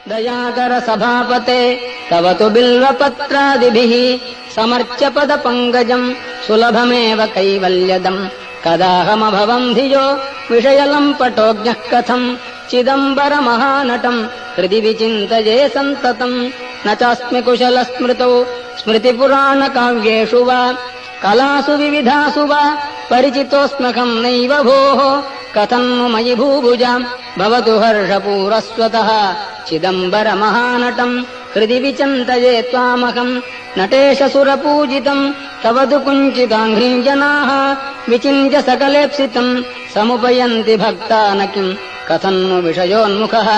दयाकर सभापते तव तु बिल्वपत्रादिभिः समर्च्य पदपङ्कजम् सुलभमेव कैवल्यदम् कदाहमभवम् धियो विषयलम्पटोऽज्ञः कथम् चिदम्बरमहानटम् हृदि विचिन्तये सन्ततम् न चास्मि कुशलस्मृतौ स्मृतिपुराणकाव्येषु वा कलासु विविधासु वा परिचितोऽस्म्यहम् नैव भोः कथम् नु मयि भूभुजाम् भवतु हर्षपूरस्वतः चिदम्बरमहानटम् हृदि विचिन्तये त्वामहम् नटेश सुरपूजितम् तव तु कुञ्चिताङ्घ्रिम् जनाः विचिन्त्य सकलेप्सितम् समुपयन्ति भक्ता न किम् कथम् नु विषयोन्मुखः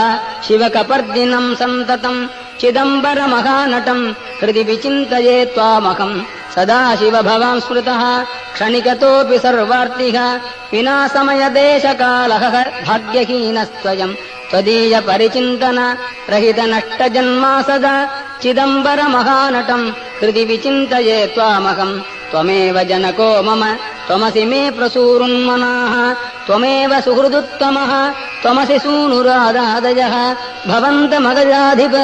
शिवकपर्दिनम् सन्ततम् चिदम्बरमहानटम् हृदि विचिन्तये त्वामहम् सदा शिव भवान् स्मृतः क्षणिकतोऽपि सर्वार्तिः विना समयदेशकालः भाग्यहीनस्त्वयम् त्वदीय परिचिन्तन रहित नष्टजन्मा सदा चिदम्बरमहानटम् हृदि विचिन्तये त्वामहम् त्वमेव जनको मम त्वमसि मे प्रसूरुन्मनाः त्वमेव सुहृदुत्तमः त्वमसि सूनुरादादयः भवन्तमगजाधिप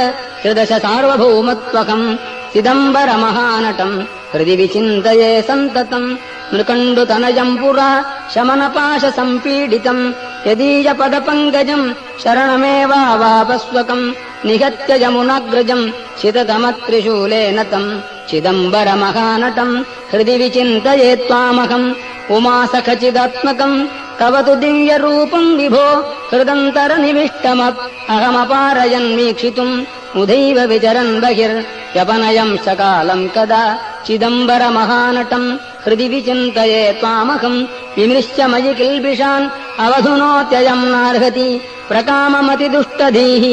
त्रिदश सार्वभौमत्वकम् चिदम्बरमहानटम् हृदि विचिन्तये सन्ततम् मृकण्डुतनयम् पुरा शमनपाशसम्पीडितम् यदीयपदपङ्कजम् शरणमेवावापस्वकम् निहत्य यमुनाग्रजम् शिततमत्रिशूलेन तम् चिदम्बरमहानटम् हृदि विचिन्तये त्वामहम् उमासखचिदात्मकम् तव तु दिव्यरूपम् विभो हृदन्तरनिविष्टमहमपारयन्वीक्षितुम् उदैव विचरन् बहिर्व्यपनयम् सकालम् कदा चिदम्बरमहानटम् हृदि विचिन्तये त्वामहम् विमृश्य मयि किल्बिषान् अवधुनोत्ययम् नार्हति प्रकाममतिदुष्टधीः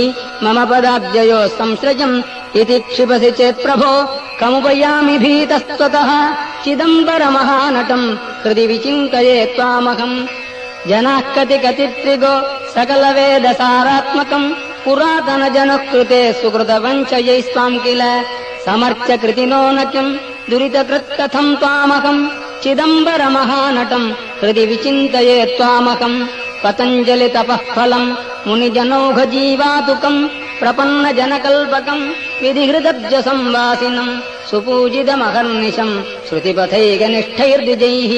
मम पदाब्जयोः संश्रयम् इति क्षिपसि चेत् प्रभो कमुपयामि भीतस्त्वतः चिदम्बरमहानटम् हृदि विचिन्तये त्वामहम् जनाः कतिकतित्रिगो सकलवेदसारात्मकम् पुरातनजनः कृते सुकृतवञ्चयैस्त्वाम् किल समर्च्य कृतिनो न किम् दुरितकृत्कथम् त्वामहम् चिदम्बरमहानटम् हृदि विचिन्तये त्वामहम् पतञ्जलितपः फलम् मुनिजनौघजीवातुकम् प्रपन्नजनकल्पकम् विधिहृदब्जसंवासिनम् सुपूजितमहर्निशम् श्रुतिपथैकनिष्ठैर्द्विजैः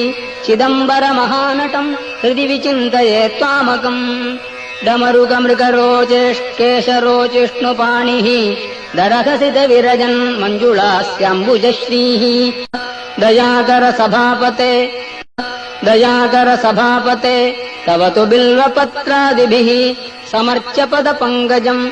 चिदम्बरमहानटम् हृदि विचिन्तये त्वामकम् डमरुकमृगरोचेष्केशरोचिष्णुपाणिः दरहसितविरजन् मञ्जुळास्याम्बुजश्रीः दयाकर सभापते तव तु बिल्वपत्रादिभिः समर्च्य पदपङ्कजम्